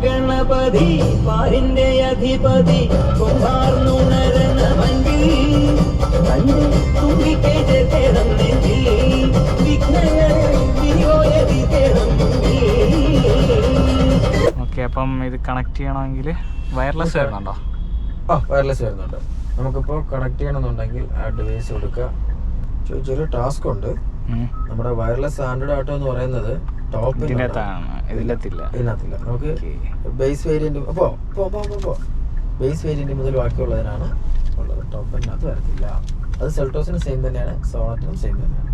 Ganapathi പാരിന്റെ അധിപതി okay, അപ്പം ഇത് connect ചെയ്യണമെങ്കിൽ വയർലെസ് വരുന്നുണ്ടോ? വയർലെസ് വരുന്നുണ്ട്. നമുക്കിപ്പോൾ കണക്ട് ചെയ്യണമെന്നുണ്ടെങ്കിൽ ആ ഡിവൈസ് കൊടുക്കുക. ചെറിയൊരു ടാസ്ക് ഉണ്ട്. നമ്മുടെ വയർലെസ് ആൻഡ്രോയിഡ് ഓട്ടോ എന്ന് പറയുന്നത് ഇതിനകത്തില്ല. നമുക്ക് ബേസ് വേരിയന്റ് ബേസ് വേരിയന്റ് മുതൽ ബാക്കിയുള്ളതിനാണ് ഉള്ളത്. ടോപ്പ് എൻഡിനകത്ത് വരത്തില്ല. അത് സെൽട്ടോസിന് സെയിം തന്നെയാണ്, സോണറ്റിനും സെയിം തന്നെയാണ്.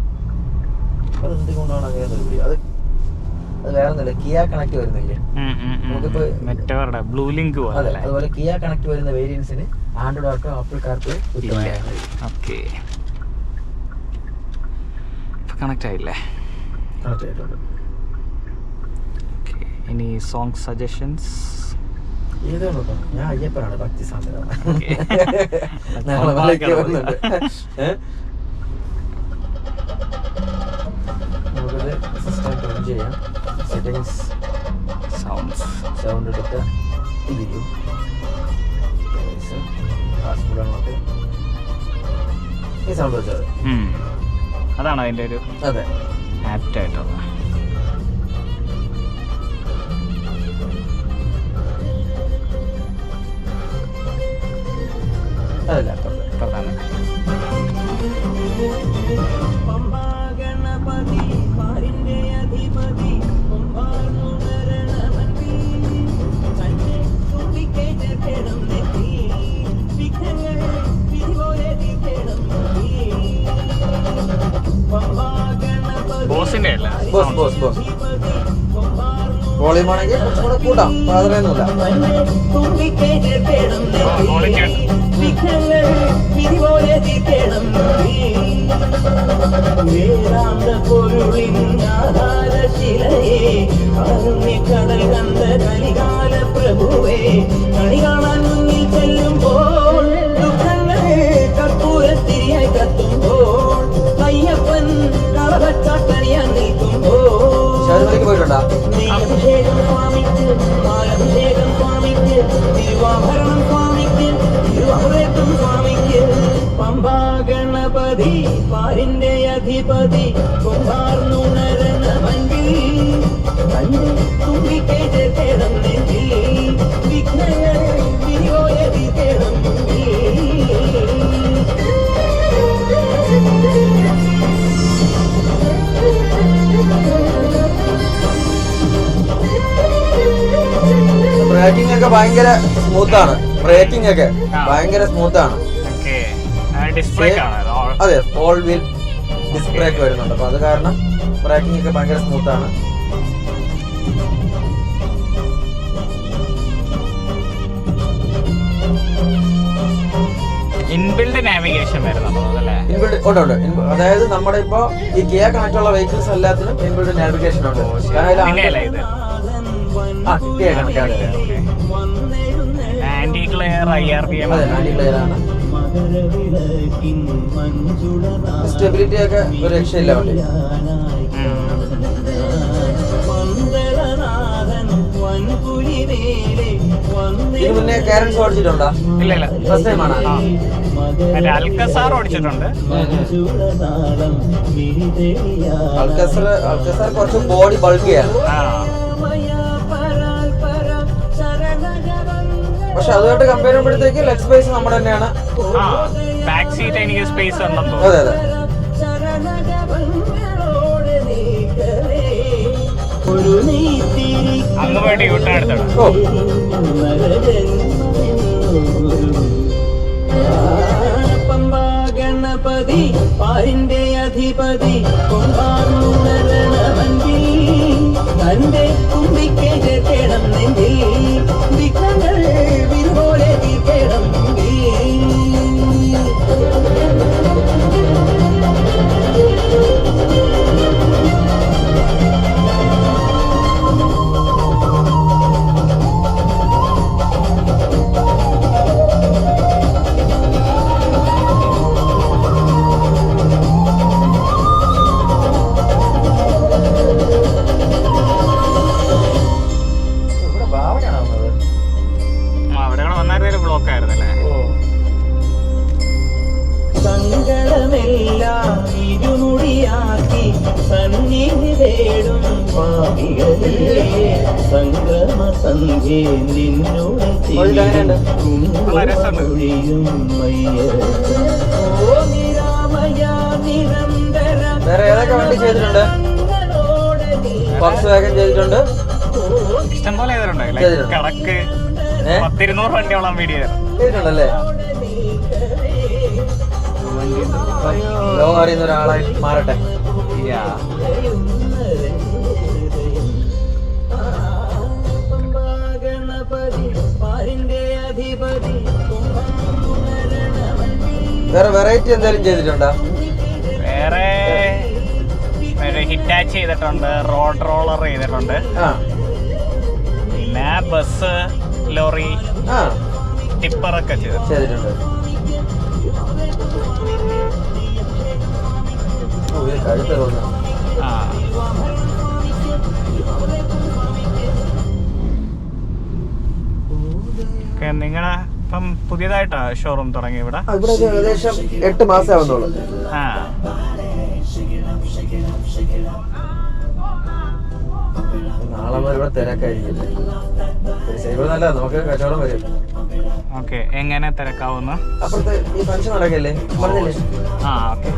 അത് എന്തുകൊണ്ടാണ് അങ്ങനെ നിർത്തി? അത് വേറെ ഒന്നുമില്ല, കിയ കണക്ട് വരുന്നില്ലേ നമുക്കിപ്പോ ബ്ലൂ ലിങ്ക്. അതെ, അതുപോലെ കിയ കണക്ട് വരുന്ന വേരിയൻസിന് ആൻഡ്രോയിഡ് ഓട്ടോ ആപ്പിൾ കാർക്ക് കണക്ട് ആയില്ലേ? കണക്ട് ആയിട്ടുണ്ട്. ഇനി സോങ് സജഷൻസ് ഏതാണോ? ഞാൻ അയ്യപ്പനാണ്, ഭക്തി സാന്ദ്രമാണ്. നമുക്കത് സിസ്റ്റം ടേൺ ചെയ്യാം. സെറ്റിംഗ്സ്, സൗണ്ട് എടുക്കുക. തിരിയും നമുക്ക് ഈ സൗണ്ട് വെച്ചത് അതാണ് അതിൻ്റെ ഒരു അതെ ആപ്റ്റ് ആയിട്ടുള്ളത്. അതല്ല പ്രധാനം. ബോസിന്റെ അല്ല, വോളിയം ആണെങ്കിൽ കുറച്ചും കൂടെ കൂട്ടാം, അതൊന്നുമില്ല. കടൽ കണ്ട കലികാല പ്രഭുവേ, കണി കാണാൻ മുന്നിൽ ചെല്ലുമ്പോൾ ദുഃഖങ്ങൾ കർപ്പൂരത്തിരിയായി കത്തുമ്പോൾ അയ്യപ്പൻ കളവച്ചാട്ടണിയാൻ നിൽക്കുമ്പോൾ പോയിട്ടുണ്ടോ? അഭിഷേകം സ്വാമിക്ക്, പാലഭിഷേകം സ്വാമിക്ക്, തിരുവാഭരണം സ്വാമിക്ക്, തിരുവാഭരണം സ്വാമിക്ക്. പമ്പാ ഗണപതി പാരിന്റെ അധിപതി കുമ്പാർന്നുണരണ മൻപിൽ കണ്ട് തുമ്പിക്കേറ്റ് കേടം നെഞ്ചിൽ വിഘ്നങ്ങൾ വിരിയോയതി കേടം ബ്രേക്കിംഗ് ഒക്കെ ഭയങ്കര സ്മൂത്താണ്. ബ്രേക്കിംഗ് ഒക്കെ ഭയങ്കര സ്മൂത്താണ്. അതെ, ഓൾ വീൽ ഡിസ്ക് ബ്രേക്ക് വരുന്നുണ്ട്. അപ്പൊ അത് കാരണം ബ്രേക്കിംഗ് ഒക്കെ ഭയങ്കര സ്മൂത്താണ്. ഇൻബിൽഡ് നാവിഗേഷൻ വരുന്നുണ്ടോ? അതായത് നമ്മുടെ ഇപ്പൊ ഈ ഗിയ കണക്ട് ഉള്ള വെഹിക്കിൾസ് എല്ലാത്തിനും ഇൻബിൽഡ് നാവിഗേഷൻ ഉണ്ട്. ആന്റി ക്ലെയർ IRPM ആണ്. സ്റ്റെബിലിറ്റി ഒക്കെ ഒരു രക്ഷയില്ല വണ്ടി. ഇതിന് മുന്നേ കാരൻസ് ഓടിച്ചിട്ടുണ്ടോ? ഇല്ല, ഫസ്റ്റ് ടൈം ആണ്. അൽക്കസാർ ഓടിച്ചിട്ടുണ്ട്. അൽക്കസാർ കുറച്ച് ബോഡി ബൾക്കിയാണ്. പക്ഷെ അതുമായിട്ട് കമ്പയർ ചെയ്യുമ്പോഴത്തേക്ക് ലെഗ് സ്പേസ് നമ്മുടെ തന്നെയാണ്. ബാക്ക് സീറ്റ് എനിക്ക് സ്പേസ് ഉണ്ടെന്ന്. അതെ അതെ. അങ്ങ് വേണ്ടി യൂട്ടേൺ പമ്പാ ഗണപതി പാരിന്റെ അധിപതി കൊമ്പാർന്നുണരണ മൻപിൽ തന്റെ തുമ്പിക്കേറ്റ് കേടം നെഞ്ചിൽ വിഘ്നങ്ങൾ വിരുപോലെ തീർക്കേടം ഭാവനാണോ വന്നത്? അവിടെ കൂടെ വന്നായിരുന്നൊരു ബ്ലോക്ക് ആയിരുന്നല്ലേ. സങ്കടമെല്ലാം ഇരുമുടിയാക്കി സന്നിധി തേടും പാപികളേ സംഗമ സന്ധ്യേ നിന്നോട് കുഞ്ഞൊഴിയും ഓ നിരാമയ നിരന്തര. വേറെ ഏതൊക്കെ വണ്ടി ചെയ്തിട്ടുണ്ട്? ഫോക്സ് വാഗൺ ചെയ്തിട്ടുണ്ട്, ഇഷ്ടംപോലെ ചെയ്തിട്ടുണ്ട്. കണക്ക് 100-200 വണ്ടിയോളം വീഡിയോ ചെയ്തിട്ടുണ്ടല്ലേ? ലോകം അറിയുന്ന ഒരാളായി മാറട്ടെ. വേറെ വെറൈറ്റി എന്തെങ്കിലും ചെയ്തിട്ടുണ്ടോ? വേറെ ഹിറ്റാച്ച് ചെയ്തിട്ടുണ്ട്, റോഡ് റോളർ ചെയ്തിട്ടുണ്ട്, പിന്നെ ബസ്, ലോറി, ടിപ്പറൊക്കെ ചെയ്തിട്ടുണ്ട്. കഴുത്ത് തോന്നുന്നു. നിങ്ങളെ ഇപ്പം പുതിയതായിട്ടാ ഷോറൂം തുടങ്ങി ഇവിടെ? ഇവിടെ ഏകദേശം 8 മാസം ആവുന്നുള്ളൂ. നാളെ മുതൽ ഇവിടെ തിരക്കായിരിക്കില്ല. ഇവിടെ നല്ല നമുക്ക് കച്ചവടം വരും. ഓക്കെ, എങ്ങനെ തിരക്കാവുന്നു? അപ്പുറത്ത് ഈ ഫംഗ്ഷൻ നടക്കല്ലേ പറഞ്ഞില്ലേ? ഓക്കെ.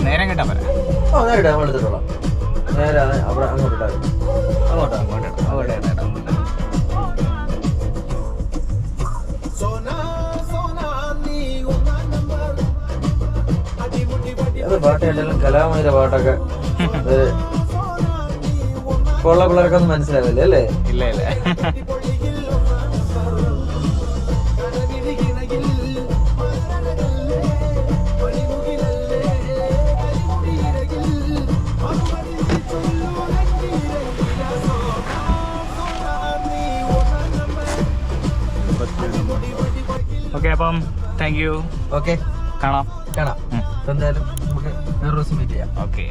നേരം കിട്ടാൻ പറയാം. നേരിട്ട് നമ്മൾ എടുത്തിട്ടോളാം. നേരെ അവിടെ അങ്ങോട്ടിട്ടാകും. അത് പാട്ട് കേട്ടാലും കലാമയുടെ പാട്ടൊക്കെ ഉള്ള പിള്ളേർക്ക് ഒന്നും മനസ്സിലാവില്ല അല്ലേ? ഇല്ല ഇല്ല. ഓക്കെ, അപ്പം താങ്ക് യു. ഓക്കെ, കാണാം. എന്തായാലും നമുക്ക് വേറെ ദിവസം മീറ്റ് ചെയ്യാം. ഓക്കെ.